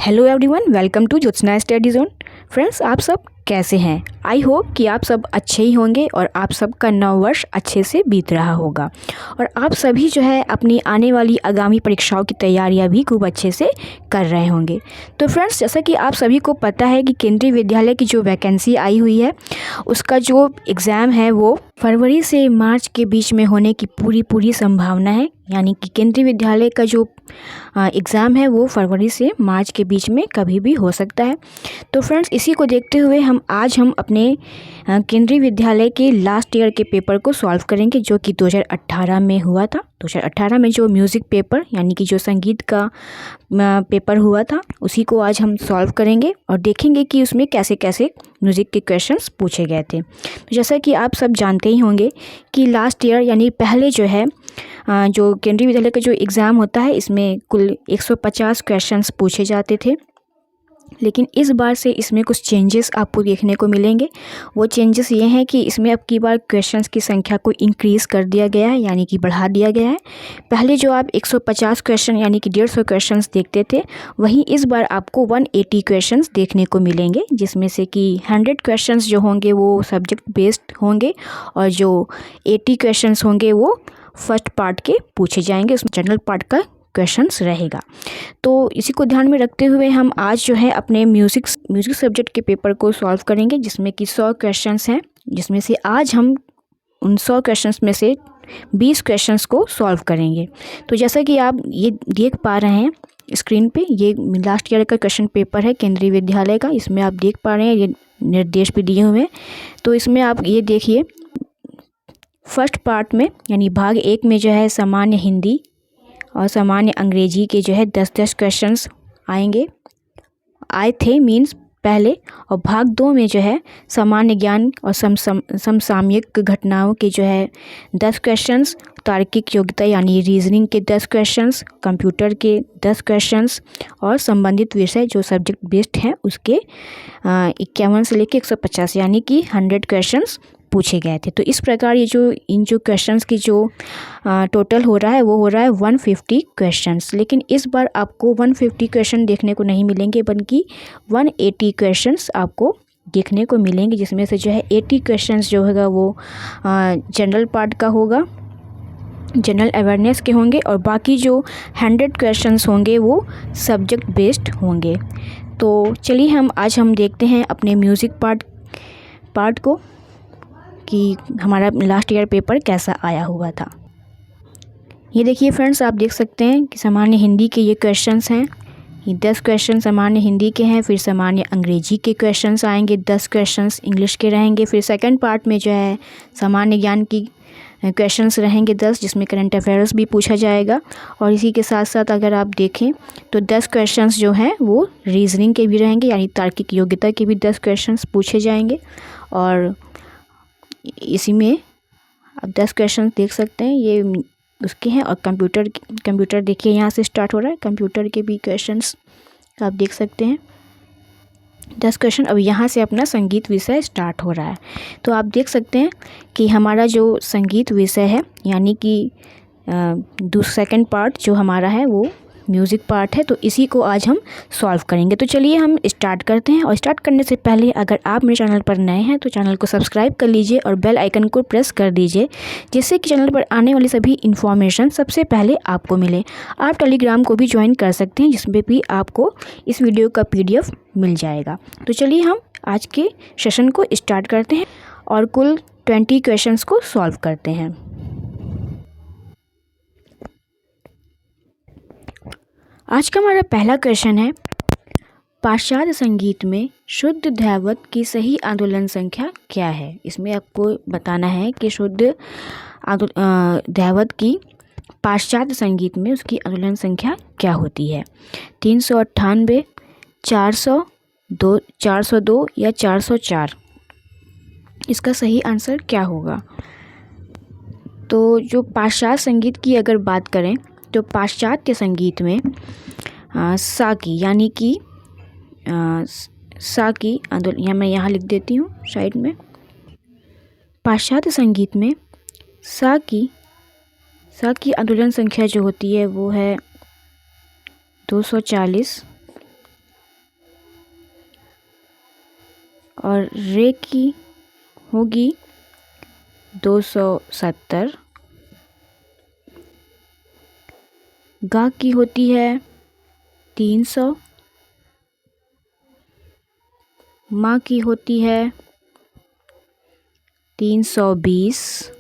Hello everyone, welcome to Jyotsna study zone. Friends, आप सब कैसे हैं? आई होप कि आप सब अच्छे ही होंगे और आप सबका नव वर्ष अच्छे से बीत रहा होगा और आप सभी जो है अपनी आने वाली आगामी परीक्षाओं की तैयारियां भी खूब अच्छे से कर रहे होंगे। तो फ्रेंड्स, जैसा कि आप सभी को पता है कि केंद्रीय विद्यालय की जो वैकेंसी आई हुई है उसका जो एग्ज़ाम है वो फरवरी से मार्च के बीच में होने की पूरी संभावना है। यानी कि केंद्रीय विद्यालय का जो एग्ज़ाम है वो फरवरी से मार्च के बीच में कभी भी हो सकता है। तो फ्रेंड्स, इसी को देखते हुए हम अपने केंद्रीय विद्यालय के लास्ट ईयर के पेपर को सॉल्व करेंगे, जो कि 2018 में हुआ था। 2018 में जो म्यूज़िक पेपर यानी कि जो संगीत का पेपर हुआ था उसी को आज हम सॉल्व करेंगे और देखेंगे कि उसमें कैसे कैसे म्यूज़िक के क्वेश्चंस पूछे गए थे। तो जैसा कि आप सब जानते ही होंगे कि लास्ट ईयर यानी पहले जो है जो केंद्रीय विद्यालय का जो एग्ज़ाम होता है इसमें कुल 150 क्वेश्चंस पूछे जाते थे, लेकिन इस बार से इसमें कुछ चेंजेस आपको देखने को मिलेंगे। वो चेंजेस ये हैं कि इसमें अब की बार क्वेश्चंस की संख्या को इंक्रीज़ कर दिया गया है, यानी कि बढ़ा दिया गया है। पहले जो आप 150 क्वेश्चन यानी कि 150 क्वेश्चंस देखते थे, वहीं इस बार आपको 180 क्वेश्चंस देखने को मिलेंगे, जिसमें से कि 100 क्वेश्चंस जो होंगे वो सब्जेक्ट बेस्ड होंगे और जो 80 क्वेश्चंस होंगे वो फर्स्ट पार्ट के पूछे जाएंगे, उसमें जनरल पार्ट का क्वेश्चंस रहेगा। तो इसी को ध्यान में रखते हुए हम आज जो है अपने म्यूज़िक सब्जेक्ट के पेपर को सॉल्व करेंगे, जिसमें कि 100 क्वेश्चंस हैं, जिसमें से आज हम उन 100 क्वेश्चंस में से 20 क्वेश्चंस को सॉल्व करेंगे। तो जैसा कि आप ये देख पा रहे हैं स्क्रीन पे, ये लास्ट ईयर का क्वेश्चन पेपर है केंद्रीय विद्यालय का। इसमें आप देख पा रहे हैं ये निर्देश भी दिए हुए हैं। तो इसमें आप ये देखिए, फर्स्ट पार्ट में यानी भाग 1 में जो है सामान्य हिंदी और सामान्य अंग्रेजी के जो है 10-10 क्वेश्चंस आए थे मीन्स पहले, और भाग 2 में जो है सामान्य ज्ञान और समसामयिक घटनाओं के जो है 10 क्वेश्चंस, तार्किक योग्यता यानी रीजनिंग के 10 क्वेश्चंस, कंप्यूटर के 10 क्वेश्चंस और संबंधित विषय जो सब्जेक्ट बेस्ड हैं उसके 51 से लेकर 150 यानी कि 100 क्वेश्चंस पूछे गए थे। तो इस प्रकार ये जो इन जो क्वेश्चंस की जो टोटल हो रहा है वो हो रहा है 150 क्वेश्चंस। लेकिन इस बार आपको 150 क्वेश्चन देखने को नहीं मिलेंगे, बल्कि 180 क्वेश्चंस आपको देखने को मिलेंगे, जिसमें से जो है 80 क्वेश्चंस जो होगा वो जनरल पार्ट का होगा, जनरल अवेयरनेस के होंगे, और बाकी जो 100 क्वेश्चंस होंगे वो सब्जेक्ट बेस्ड होंगे। तो चलिए आज हम देखते हैं अपने म्यूज़िक पार्ट को कि हमारा लास्ट ईयर पेपर कैसा आया हुआ था। ये देखिए फ्रेंड्स, आप देख सकते हैं कि सामान्य हिंदी के ये क्वेश्चंस हैं। ये 10 क्वेश्चन सामान्य हिंदी के हैं, फिर सामान्य अंग्रेजी के क्वेश्चंस आएंगे, 10 क्वेश्चंस इंग्लिश के रहेंगे, फिर सेकंड पार्ट में जो है सामान्य ज्ञान की क्वेश्चंस रहेंगे 10, जिसमें करंट अफेयर्स भी पूछा जाएगा। और इसी के साथ साथ अगर आप देखें तो 10 क्वेश्चंस जो हैं वो रीजनिंग के भी रहेंगे, यानी तार्किक योग्यता के भी 10 क्वेश्चंस पूछे जाएंगे। और इसी में आप 10 क्वेश्चन देख सकते हैं ये उसके हैं। और कंप्यूटर देखिए यहाँ से स्टार्ट हो रहा है, कंप्यूटर के भी क्वेश्चंस आप देख सकते हैं 10 क्वेश्चन। अब यहाँ से अपना संगीत विषय स्टार्ट हो रहा है। तो आप देख सकते हैं कि हमारा जो संगीत विषय है यानी कि सेकंड पार्ट जो हमारा है वो म्यूज़िक पार्ट है, तो इसी को आज हम सॉल्व करेंगे। तो चलिए हम स्टार्ट करते हैं। और स्टार्ट करने से पहले अगर आप मेरे चैनल पर नए हैं तो चैनल को सब्सक्राइब कर लीजिए और बेल आइकन को प्रेस कर दीजिए, जिससे कि चैनल पर आने वाली सभी इन्फॉर्मेशन सबसे पहले आपको मिले। आप टेलीग्राम को भी ज्वाइन कर सकते हैं, जिसमें भी आपको इस वीडियो का PDF मिल जाएगा। तो चलिए हम आज के सेशन को स्टार्ट करते हैं और कुल 20 क्वेश्चंस को सॉल्व करते हैं। आज का हमारा पहला क्वेश्चन है, पाश्चात्य संगीत में शुद्ध ध्रुवत की सही आंदोलन संख्या क्या है? इसमें आपको बताना है कि शुद्ध ध्रुवत की पाश्चात्य संगीत में उसकी आंदोलन संख्या क्या होती है? 398, 402 या 404? इसका सही आंसर क्या होगा? तो जो पाश्चात्य संगीत की अगर बात करें तो पाश्चात्य संगीत में सा की यानी कि सा की आंदोलन, मैं यहाँ लिख देती हूँ साइड में। पाश्चात्य संगीत में सा की आंदोलन संख्या जो होती है वो है 240, और रे की होगी 270, गा की होती है 300, माँ की होती है 320,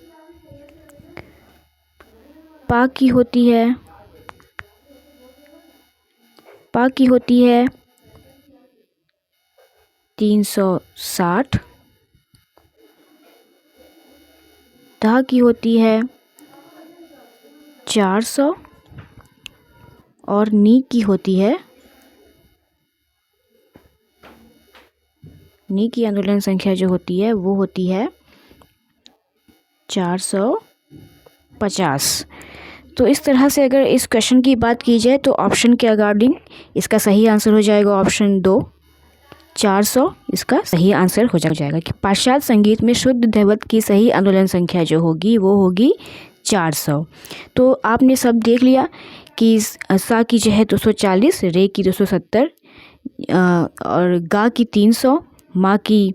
पा की होती है 360, धा की होती है 400 और नी की होती है, नी की आंदोलन संख्या जो होती है वो होती है 450। तो इस तरह से अगर इस क्वेश्चन की बात की जाए तो ऑप्शन के अकॉर्डिंग इसका सही आंसर हो जाएगा ऑप्शन 2, 400 इसका सही आंसर हो जाएगा कि पाश्चात्य संगीत में शुद्ध दैवत की सही आंदोलन संख्या जो होगी वो होगी 400। तो आपने सब देख लिया कि सा की जो है 240, रे की 270 और गा की 300, माँ की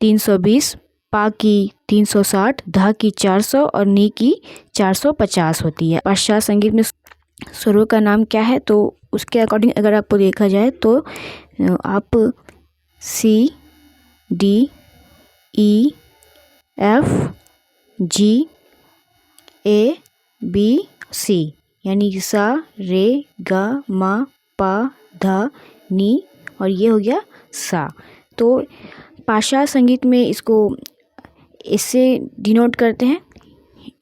320, पा की 360, धा की 400 और नी की 450 होती है। पाश्चात्य संगीत में स्वरों का नाम क्या है? तो उसके अकॉर्डिंग अगर आपको देखा जाए तो आप सी, डी, ई, एफ, जी, ए, बी, सी यानी सा, रे, गा, मा, पा, धा, नी और ये हो गया सा। तो पाश्चात्य संगीत में इसको इससे डिनोट करते हैं,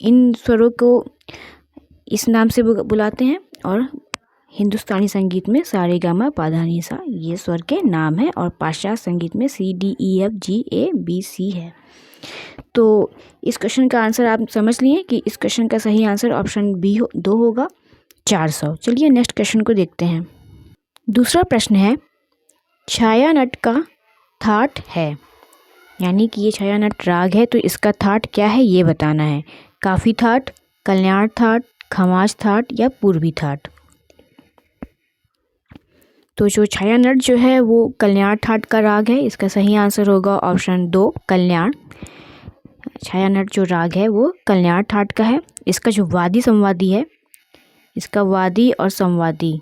इन स्वरों को इस नाम से बुलाते हैं। और हिंदुस्तानी संगीत में सा रे गा मा पा धा नी सा ये स्वर के नाम है और पाश्चात्य संगीत में सी, डी, ई, एफ, जी, ए, बी, सी है। तो इस क्वेश्चन का आंसर आप समझ लिए कि इस क्वेश्चन का सही आंसर ऑप्शन बी 2 होगा 400। चलिए नेक्स्ट क्वेश्चन को देखते हैं। दूसरा प्रश्न है, छायानट का थाट है, यानी कि ये छायानट राग है तो इसका थाट क्या है ये बताना है। काफी थाट, कल्याण थाट, खमाज थाट या पूर्वी थाट। तो जो छायानट जो है वो कल्याण थाट का राग है, इसका सही आंसर होगा ऑप्शन 2 कल्याण। छायानट जो राग है वो कल्याण थाट का है। इसका जो वादी संवादी है, इसका वादी और संवादी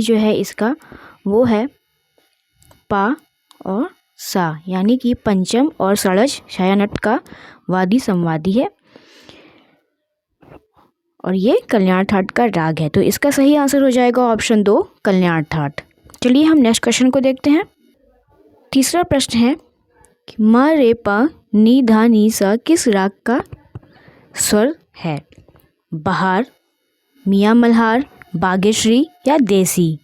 जो है इसका वो है पा और सा, यानी कि पंचम और षडज छायानट का वादी संवादी है और ये कल्याण थाट का राग है। तो इसका सही आंसर हो जाएगा ऑप्शन 2 कल्याण थाट। चलिए हम नेक्स्ट क्वेश्चन को देखते हैं। तीसरा प्रश्न है, मा रे पा नी धा नी सा किस राग का स्वर है? बहार, मियाँ मल्हार, बागेश्री या देसी।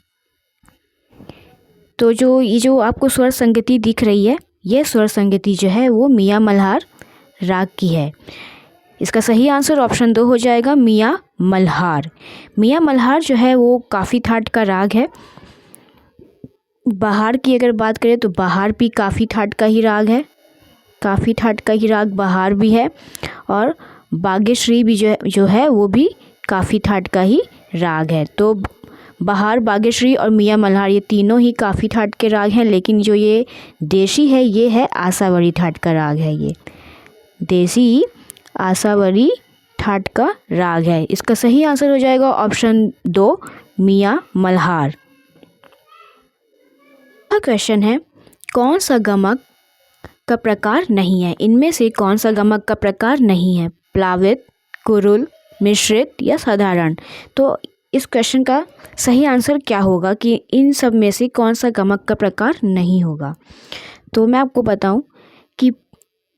तो जो आपको स्वर संगति दिख रही है, ये स्वर संगति जो है वो मियाँ मल्हार राग की है। इसका सही आंसर ऑप्शन 2 हो जाएगा मियाँ मल्हार। मियाँ मल्हार जो है वो काफ़ी थाट का राग है। बहार की अगर बात करें तो बहार भी काफ़ी थाट का ही राग है, काफ़ी थाट का ही राग बहार भी है। और बागेश्री भी जो है वो भी काफ़ी थाट का ही राग है। तो बहार, बागेश्री और मियाँ मल्हार ये तीनों ही काफ़ी थाट के राग हैं, लेकिन जो ये देशी है ये है आसावरी थाट का राग है। ये देसी आसावरी थाट का राग है। इसका सही आंसर हो जाएगा ऑप्शन 2 मियाँ मल्हार। क्वेश्चन है, कौन सा गमक का प्रकार नहीं है? इनमें से कौन सा गमक का प्रकार नहीं है? प्लावित, कुरुल, मिश्रित या साधारण। तो इस क्वेश्चन का सही आंसर क्या होगा कि इन सब में से कौन सा गमक का प्रकार नहीं होगा? तो मैं आपको बताऊं कि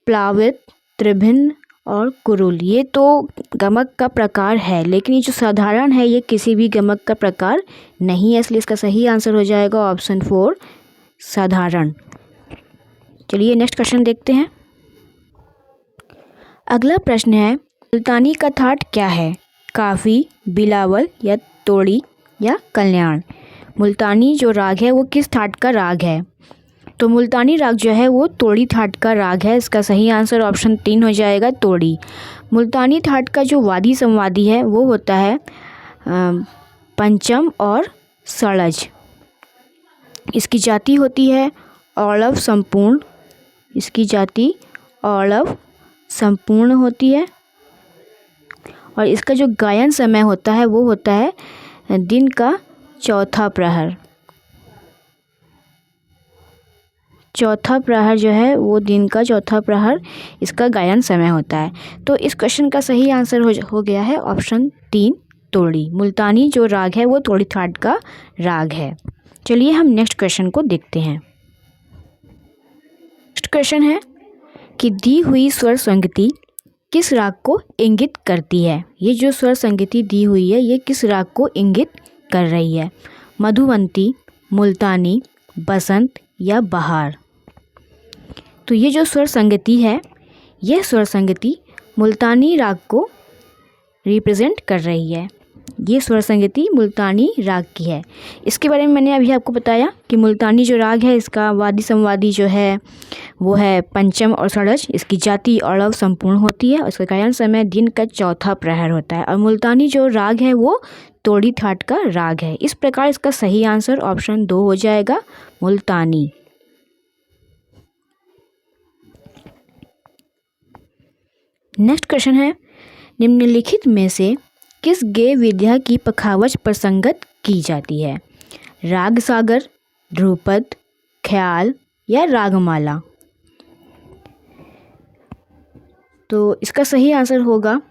प्लावित, त्रिभिन्न और कुरुल ये तो गमक का प्रकार है, लेकिन ये जो साधारण है ये किसी भी गमक का प्रकार नहीं है, इसलिए इसका सही आंसर हो जाएगा ऑप्शन 4 साधारण। चलिए नेक्स्ट क्वेश्चन देखते हैं। अगला प्रश्न है, मुल्तानी का थाट क्या है? काफ़ी, बिलावल या तोड़ी या कल्याण। मुल्तानी जो राग है वो किस थाट का राग है? तो मुल्तानी राग जो है वो तोड़ी थाट का राग है। इसका सही आंसर ऑप्शन 3 हो जाएगा तोड़ी। मुल्तानी थाट का जो वादी संवादी है वो होता है पंचम और षडज। इसकी जाति होती है औरव संपूर्ण। इसकी जाति औरव संपूर्ण होती है। और इसका जो गायन समय होता है वो होता है दिन का चौथा प्रहर। चौथा प्रहर जो है वो दिन का चौथा प्रहर इसका गायन समय होता है। तो इस क्वेश्चन का सही आंसर हो गया है ऑप्शन 3 तोड़ी। मुल्तानी जो राग है वो तोड़ी थाट का राग है। चलिए हम नेक्स्ट क्वेश्चन को देखते हैं। नेक्स्ट क्वेश्चन है कि दी हुई स्वर संगति किस राग को इंगित करती है। ये जो स्वर संगति दी हुई है ये किस राग को इंगित कर रही है। मधुवंती, मुल्तानी, बसंत या बहार। तो ये जो स्वर संगति है यह स्वर संगति मुल्तानी राग को रिप्रेजेंट कर रही है। ये स्वर संगति मुल्तानी राग की है। इसके बारे में मैंने अभी आपको बताया कि मुल्तानी जो राग है इसका वादी संवादी जो है वो है पंचम और षड्ज। इसकी जाति औरव संपूर्ण होती है और इसका गायन समय दिन का चौथा प्रहर होता है। और मुल्तानी जो राग है वो तोड़ी थाट का राग है। इस प्रकार इसका सही आंसर ऑप्शन 2 हो जाएगा, मुल्तानी। नेक्स्ट क्वेश्चन है निम्नलिखित में से किस गेय विद्या की पखावज प्रसंगत की जाती है। राग सागर, ध्रुपद, ख्याल या रागमाला। तो इसका सही आंसर होगा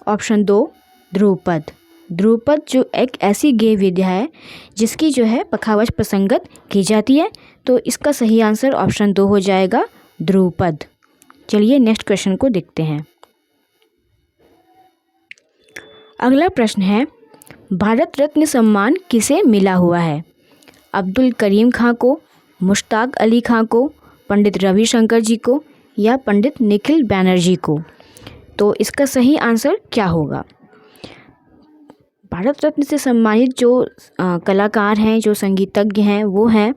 ऑप्शन 2 ध्रुपद। ध्रुपद जो एक ऐसी गेय विद्या है जिसकी जो है पखावज प्रसंगत की जाती है। तो इसका सही आंसर ऑप्शन 2 हो जाएगा, ध्रुपद। चलिए नेक्स्ट क्वेश्चन को देखते हैं। अगला प्रश्न है भारत रत्न सम्मान किसे मिला हुआ है। अब्दुल करीम खां को, मुश्ताक अली खां को, पंडित रविशंकर जी को या पंडित निखिल बैनर्जी को। तो इसका सही आंसर क्या होगा। भारत रत्न से सम्मानित जो कलाकार हैं, जो संगीतज्ञ हैं वो हैं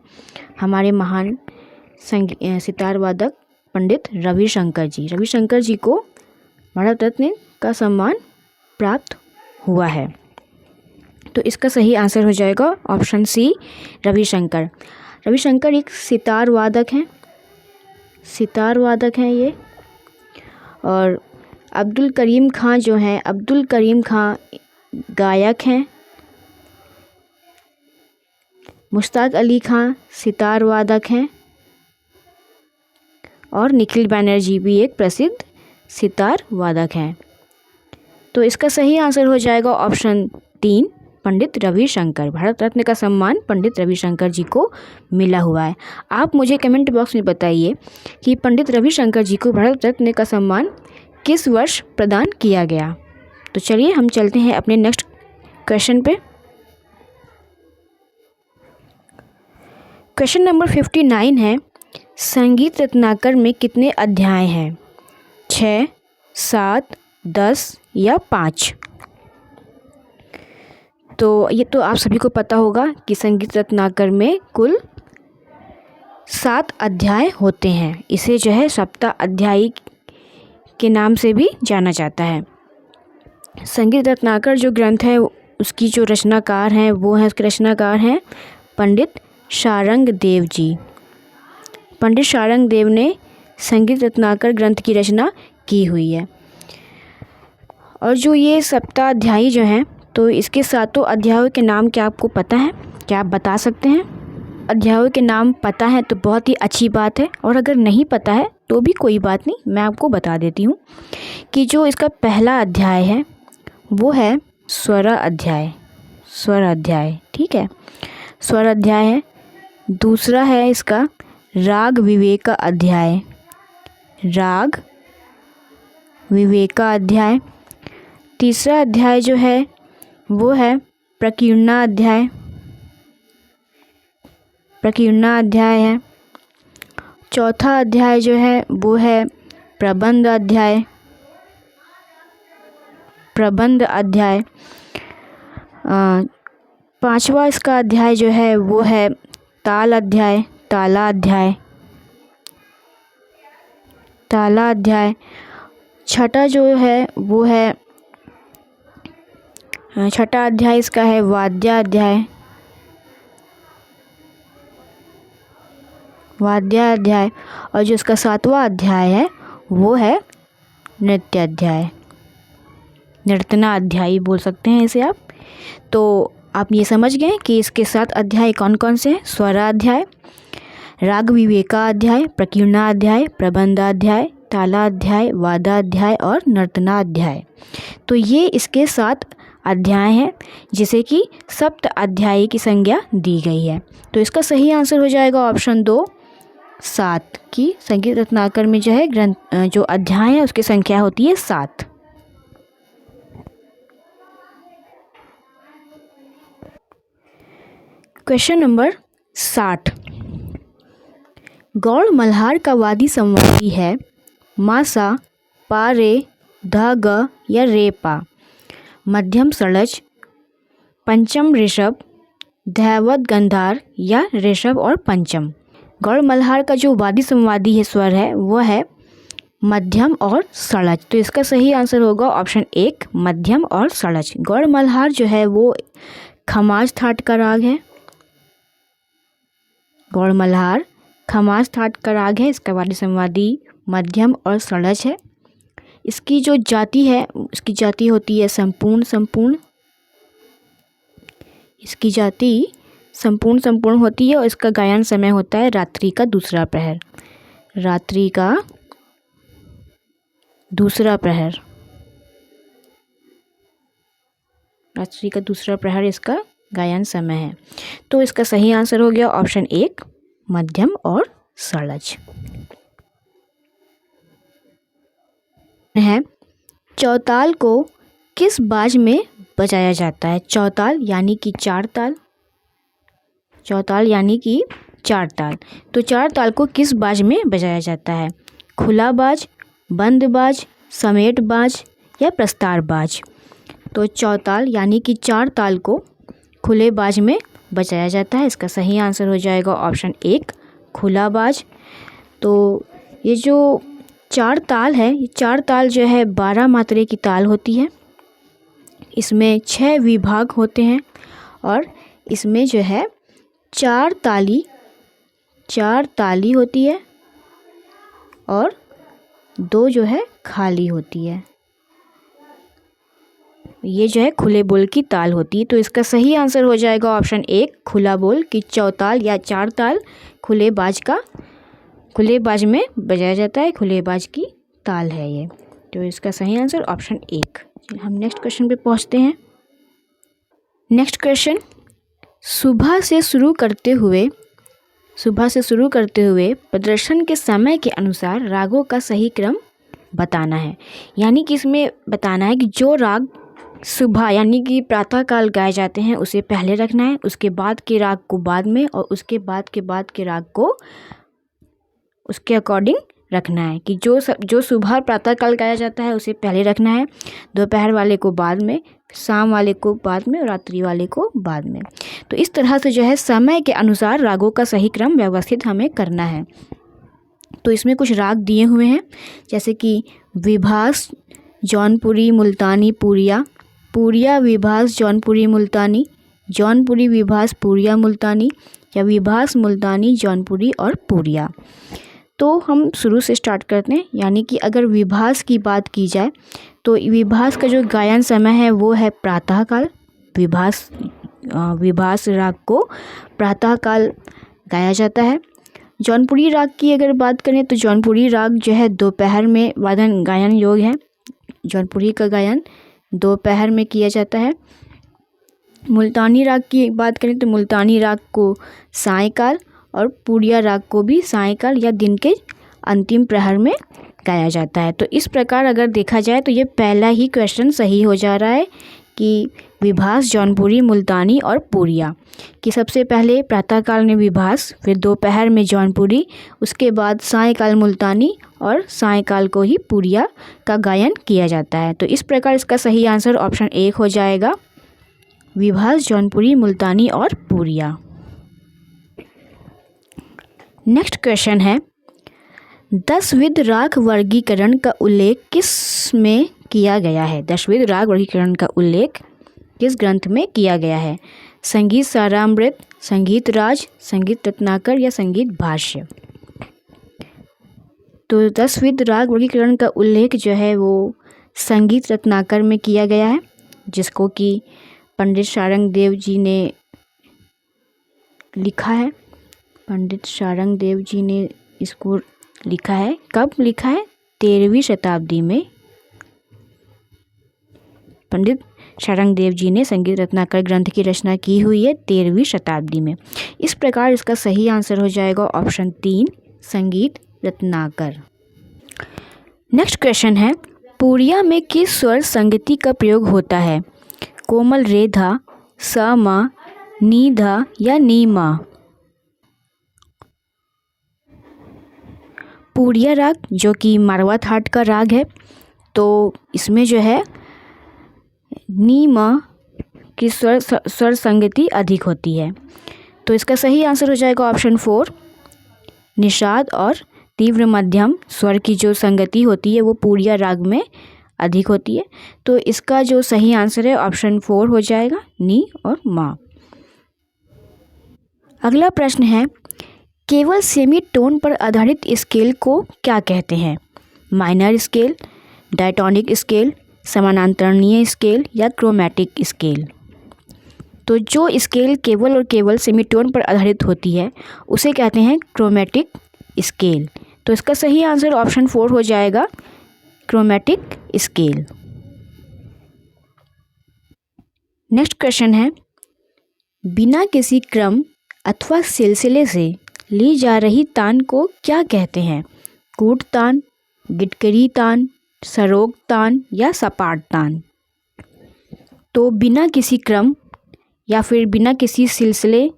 हमारे महान सितार वादक पंडित रविशंकर जी। रविशंकर जी को भारत रत्न का सम्मान प्राप्त हुआ है। तो इसका सही आंसर हो जाएगा ऑप्शन सी, रविशंकर। रविशंकर एक सितार वादक हैं, सितार वादक हैं ये। और अब्दुल करीम खां जो हैं, अब्दुल करीम खां गायक हैं। मुश्ताक अली खां सितार वादक हैं। और निखिल बैनर्जी भी एक प्रसिद्ध सितार वादक हैं। तो इसका सही आंसर हो जाएगा ऑप्शन 3 पंडित रविशंकर। भारत रत्न का सम्मान पंडित रविशंकर जी को मिला हुआ है। आप मुझे कमेंट बॉक्स में बताइए कि पंडित रविशंकर जी को भारत रत्न का सम्मान किस वर्ष प्रदान किया गया। तो चलिए हम चलते हैं अपने नेक्स्ट क्वेश्चन पे। क्वेश्चन नंबर 59 है संगीत रत्नाकर में कितने अध्याय हैं। 6, 7, 10 या 5। तो ये तो आप सभी को पता होगा कि संगीत रत्नाकर में कुल 7 अध्याय होते हैं। इसे जो है सप्ताह अध्यायी के नाम से भी जाना जाता है। संगीत रत्नाकर जो ग्रंथ है उसकी जो रचनाकार हैं वो हैं, उसके रचनाकार हैं पंडित शारंग देव जी। पंडित शारंग देव ने संगीत रत्नाकर ग्रंथ की रचना की हुई है। और जो ये सप्ताह अध्यायी जो हैं तो इसके 7 अध्यायों के नाम क्या आपको पता है, क्या आप बता सकते हैं। अध्यायों के नाम पता है तो बहुत ही अच्छी बात है, और अगर नहीं पता है तो भी कोई बात नहीं, मैं आपको बता देती हूँ कि जो इसका पहला अध्याय है वो है स्वर अध्याय। स्वर अध्याय, ठीक है, स्वर अध्याय है। दूसरा है इसका राग विवेक अध्याय, राग विवेका अध्याय। तीसरा अध्याय जो है वो है प्रकीर्णा अध्याय, प्रकीर्णा अध्याय है। चौथा अध्याय जो है वो है प्रबंध अध्याय, प्रबंध अध्याय। पांचवा इसका अध्याय जो है वो है ताल अध्याय, ताला अध्याय, ताला अध्याय। छठा जो है वो है, छठा अध्याय इसका है वाद्य अध्याय, वाद्याध्याय, और जो इसका 7वां अध्याय है वो है नृत्याध्याय, नर्तनाध्यायी बोल सकते हैं इसे आप। तो आप ये समझ गए कि इसके 7 अध्याय कौन कौन से हैं। स्वराध्याय, राग विवेकाध्याय, प्रकीर्णाध्याय, प्रबंधाध्याय, तालाध्याय, वादाध्याय और नर्तनाध्याय। तो ये इसके 7 अध्याय हैं जिसे कि सप्त अध्यायी की संज्ञा दी गई है। तो इसका सही आंसर हो जाएगा ऑप्शन 2, 7 की। संगीत रत्नाकर में जो है ग्रंथ जो अध्याय है उसकी संख्या होती है 7। Question number 60। गौड़ मल्हार का वादी संवादी है मासा, पारे, धाग या रेपा, मध्यम सड़ज, पंचम ऋषभ, धैवत गंधार या ऋषभ और पंचम। गौड़ मल्हार का जो वादी संवादी है स्वर है वो है मध्यम और सड़ज। तो इसका सही आंसर होगा ऑप्शन 1, मध्यम और सड़ज। गौड़ मल्हार जो है वो खमाज थाट का राग है। गौड़ मल्हार खमाज थाट का राग है। इसका वादी संवादी मध्यम और सड़ज है। इसकी जो जाति है उसकी जाति होती है संपूर्ण। इसकी जाति संपूर्ण होती है और इसका गायन समय होता है रात्रि का दूसरा प्रहर। रात्रि का दूसरा प्रहर इसका गायन समय है। तो इसका सही आंसर हो गया ऑप्शन 1, मध्यम और सड़ज है। चौताल को किस बाज में बजाया जाता है? चौताल यानी कि 4 ताल। चौताल यानी कि 4 ताल। तो 4 ताल को किस बाज में बजाया जाता है? खुला बाज, बंद बाज, समेट बाज या प्रस्तार बाज। तो चौताल यानी कि 4 ताल को खुले बाज में बजाया जाता है। इसका सही आंसर हो जाएगा ऑप्शन 1, खुला बाज। तो ये जो 4 ताल है, ये 4 ताल जो है 12 मात्रे की ताल होती है। इसमें 6 विभाग होते हैं और इसमें जो है 4 ताली होती है और 2 जो है खाली होती है। ये जो है खुले बोल की ताल होती है। तो इसका सही आंसर हो जाएगा ऑप्शन 1, खुला बोल की चौताल या 4 ताल खुले बाज में बजाया जाता है। खुले बाज की ताल है ये। तो इसका सही आंसर ऑप्शन 1। हम नेक्स्ट क्वेश्चन पे पहुंचते हैं। नेक्स्ट क्वेश्चन, सुबह से शुरू करते हुए प्रदर्शन के समय के अनुसार रागों का सही क्रम बताना है। यानी कि इसमें बताना है कि जो राग सुबह यानी कि प्रातःकाल गाए जाते हैं उसे पहले रखना है, उसके बाद के राग को बाद में और उसके बाद के राग को उसके अकॉर्डिंग रखना है। कि जो सुबह प्रातःकाल गाया जाता है उसे पहले रखना है, दोपहर वाले को बाद में, शाम वाले को बाद में और रात्रि वाले को बाद में। तो इस तरह से जो है समय के अनुसार रागों का सही क्रम व्यवस्थित हमें करना है। तो इसमें कुछ राग दिए हुए हैं जैसे कि विभास, जौनपुरी, मुल्तानी, पूरिया, पूरिया विभास, जौनपुरी, मुल्तानी, जौनपुरी विभास, पूरिया, मुल्तानी या विभास, मुल्तानी, जौनपुरी और पूरिया। तो हम शुरू से स्टार्ट करते हैं। यानी कि अगर विभास की बात की जाए तो विभास का जो गायन समय है वो है प्रातःकाल। विभास राग को प्रातःकाल गाया जाता है। जौनपुरी राग की अगर बात करें तो जौनपुरी राग जो है दोपहर में वादन गायन योग है। जौनपुरी का गायन दोपहर में किया जाता है। मुल्तानी राग की बात करें तो मुल्तानी राग को सायंकाल और पूरिया राग को भी सायंकाल या दिन के अंतिम प्रहर में गाया जाता है। तो इस प्रकार अगर देखा जाए तो ये पहला ही क्वेश्चन सही हो जा रहा है कि विभास, जौनपुरी, मुल्तानी और पूरिया कि सबसे पहले प्रातःकाल में विभास, फिर दोपहर में जौनपुरी, उसके बाद सायंकाल मुल्तानी और सायंकाल को ही पूरिया का गायन किया जाता है। तो इस प्रकार इसका सही आंसर ऑप्शन 1 हो जाएगा, विभास, जौनपुरी, मुल्तानी और पूरिया। नेक्स्ट क्वेश्चन है, 10विध राग वर्गीकरण का उल्लेख किस में किया गया है? 10विध राग वर्गीकरण का उल्लेख किस ग्रंथ में किया गया है? संगीत सारामृत, संगीत राज, संगीत रत्नाकर या संगीत भाष्य। तो दसविध राग वर्गीकरण का उल्लेख जो है वो संगीत रत्नाकर में किया गया है, जिसको कि पंडित शारंग देव जी ने लिखा है। पंडित शारंग देव जी ने इसको लिखा है। कब लिखा है? 13वीं शताब्दी में पंडित शारंग देव जी ने संगीत रत्नाकर ग्रंथ की रचना की हुई है 13वीं शताब्दी में। इस प्रकार इसका सही आंसर हो जाएगा ऑप्शन 3 संगीत रत्नाकर। नेक्स्ट क्वेश्चन है, पूरिया में किस स्वर संगति का प्रयोग होता है? कोमल रेधा, सा मा, नी धा या नी मा? पूरिया राग जो कि मारवा थाट का राग है, तो इसमें जो है नी मा की स्वर संगति अधिक होती है। तो इसका सही आंसर हो जाएगा ऑप्शन 4 निषाद और तीव्र मध्यम स्वर की जो संगति होती है वो पूरिया राग में अधिक होती है। तो इसका जो सही आंसर है ऑप्शन 4 हो जाएगा नी और मा। अगला प्रश्न है, केवल सेमी टोन पर आधारित स्केल को क्या कहते हैं? माइनर स्केल, डायटोनिक स्केल, समानांतरणीय स्केल या क्रोमैटिक स्केल? तो जो स्केल केवल और केवल सेमीटोन पर आधारित होती है उसे कहते हैं क्रोमैटिक स्केल। तो इसका सही आंसर ऑप्शन 4 हो जाएगा क्रोमैटिक स्केल। नेक्स्ट क्वेश्चन है, बिना किसी क्रम अथवा सिलसिले से ली जा रही तान को क्या कहते हैं? कूट तान, गिटकरी तान, सरोग तान या सपाट तान? तो बिना किसी क्रम या फिर बिना किसी सिलसिले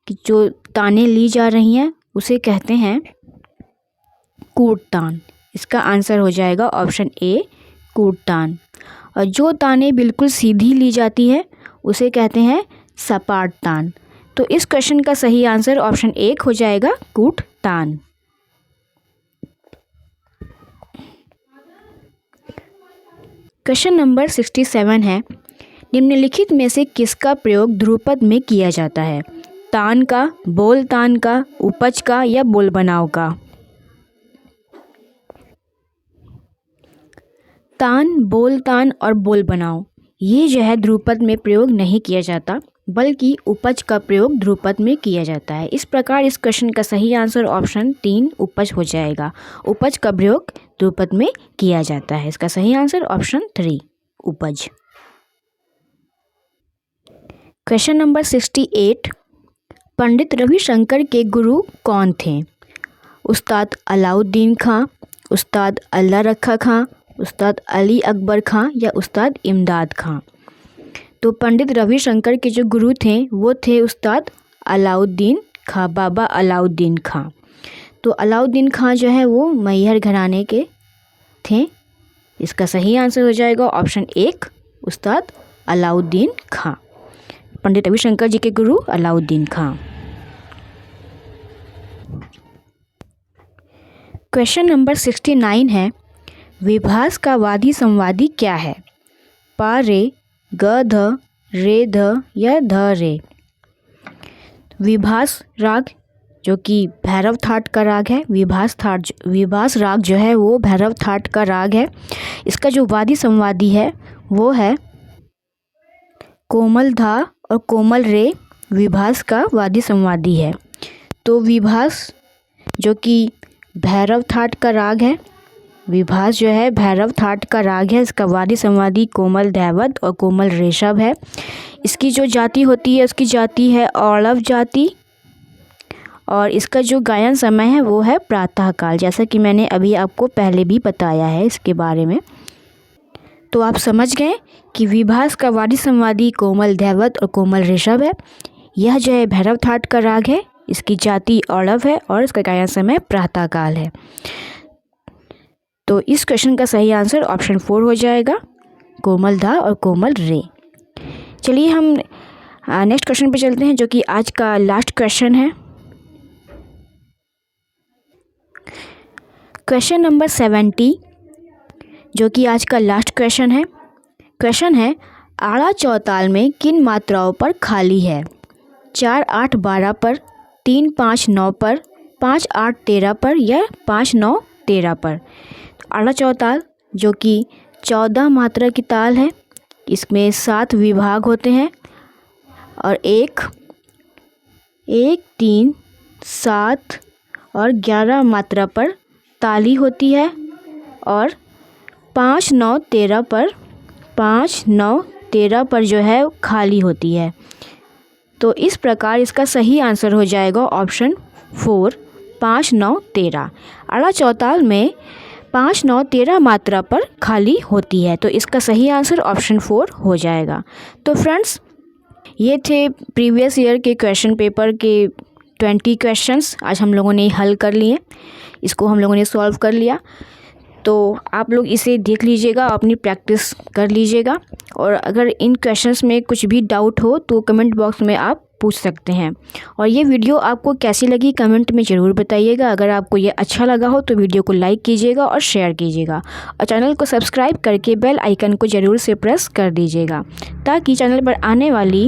की जो तानें ली जा रही हैं उसे कहते हैं कूट तान। इसका आंसर हो जाएगा ऑप्शन ए कूट तान। और जो तानें बिल्कुल सीधी ली जाती है उसे कहते हैं सपाट तान। तो इस क्वेश्चन का सही आंसर ऑप्शन 1 हो जाएगा कूट तान। क्वेश्चन नंबर 67 है, निम्नलिखित में से किसका प्रयोग ध्रुपद में किया जाता है? तान का, बोल तान का, उपज का या बोल बनाव का? तान, बोल तान और बोल बनाव ये जो है ध्रुपद में प्रयोग नहीं किया जाता, बल्कि उपज का प्रयोग ध्रुपद में किया जाता है। इस प्रकार इस क्वेश्चन का सही आंसर ऑप्शन 3 उपज हो जाएगा। उपज का प्रयोग ध्रुपद में किया जाता है। इसका सही आंसर ऑप्शन 3 उपज। क्वेश्चन नंबर 68, पंडित रविशंकर के गुरु कौन थे? उस्ताद अलाउद्दीन खां, उस्ताद अल्लाह रखा खां, उस्ताद अली अकबर खां या उस्ताद इमदाद खां? तो पंडित रविशंकर के जो गुरु थे वो थे उस्ताद अलाउद्दीन खां, बाबा अलाउद्दीन खां। तो अलाउद्दीन खां जो है वो मैहर घराने के थे। इसका सही आंसर हो जाएगा ऑप्शन 1 उस्ताद अलाउद्दीन खां। पंडित रविशंकर जी के गुरु अलाउद्दीन खां। क्वेश्चन नंबर 69 है, विभास का वादी संवादी क्या है? पा रे, ग ध, रे ध या ध रे? विभास राग जो कि भैरव थाट का राग है, विभास राग जो है वो भैरव थाट का राग है। इसका जो वादी संवादी है वो है कोमल धा और कोमल रे, विभास का वादी संवादी है। तो विभास जो कि भैरव थाट का राग है, विभास जो है भैरव थाट का राग है। इसका वादी संवादी कोमल धैवत और कोमल ऋषभ है। इसकी जो जाति होती है उसकी जाति है औड़व जाति, और इसका जो गायन समय है वो है प्रातःकाल, जैसा कि मैंने अभी आपको पहले भी बताया है इसके बारे में। तो आप समझ गए कि विभास का वादी संवादी कोमल धैवत और कोमल ऋषभ है। यह जो है भैरव थाट का राग है, इसकी जाति औड़व है और इसका गायन समय प्रातःकाल है। तो इस क्वेश्चन का सही आंसर ऑप्शन 4 हो जाएगा कोमल धा और कोमल रे। चलिए हम नेक्स्ट क्वेश्चन पे चलते हैं जो कि आज का लास्ट क्वेश्चन है। क्वेश्चन नंबर 70 जो कि आज का लास्ट क्वेश्चन है। क्वेश्चन है, आड़ा चौताल में किन मात्राओं पर खाली है? 4 8 12 पर, 3 5 9 पर, 5 8 13 पर या 5 9 13 पर। आड़ा चौताल जो कि 14 मात्रा की ताल है, इसमें 7 विभाग होते हैं और 1, 3, 7 और 11 मात्रा पर ताली होती है और 5, 9, 13 पर 5, 9, 13 पर जो है खाली होती है। तो इस प्रकार इसका सही आंसर हो जाएगा ऑप्शन 4, 5, 9, 13। आड़ा चौताल में 5, 9, 13 मात्रा पर खाली होती है, तो इसका सही आंसर ऑप्शन 4 हो जाएगा। तो फ्रेंड्स, ये थे प्रीवियस ईयर के क्वेश्चन पेपर के 20 क्वेश्चंस आज हम लोगों ने हल कर लिए, इसको हम लोगों ने सॉल्व कर लिया। तो आप लोग इसे देख लीजिएगा, अपनी प्रैक्टिस कर लीजिएगा और अगर इन क्वेश्चंस में कुछ भी डाउट हो तो कमेंट बॉक्स में आप पूछ सकते हैं। और ये वीडियो आपको कैसी लगी कमेंट में ज़रूर बताइएगा। अगर आपको ये अच्छा लगा हो तो वीडियो को लाइक कीजिएगा और शेयर कीजिएगा और चैनल को सब्सक्राइब करके बेल आइकन को ज़रूर से प्रेस कर दीजिएगा ताकि चैनल पर आने वाली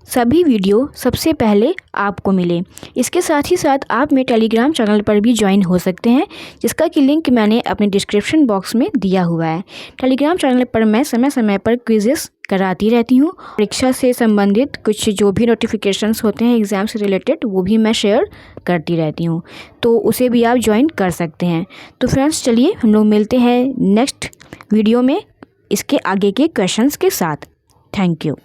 सभी वीडियो सबसे पहले आपको मिले। इसके साथ ही साथ आप मेरे टेलीग्राम चैनल पर भी ज्वाइन हो सकते हैं, जिसका कि लिंक मैंने अपने डिस्क्रिप्शन बॉक्स में दिया हुआ है। टेलीग्राम चैनल पर मैं समय समय पर क्विज़ेस कराती रहती हूँ। परीक्षा से संबंधित कुछ जो भी नोटिफिकेशंस होते हैं एग्ज़ाम से रिलेटेड, वो भी मैं शेयर करती रहती हूँ, तो उसे भी आप ज्वाइन कर सकते हैं। तो फ्रेंड्स, चलिए हम लोग मिलते हैं नेक्स्ट वीडियो में इसके आगे के क्वेश्चंस के साथ। Thank you.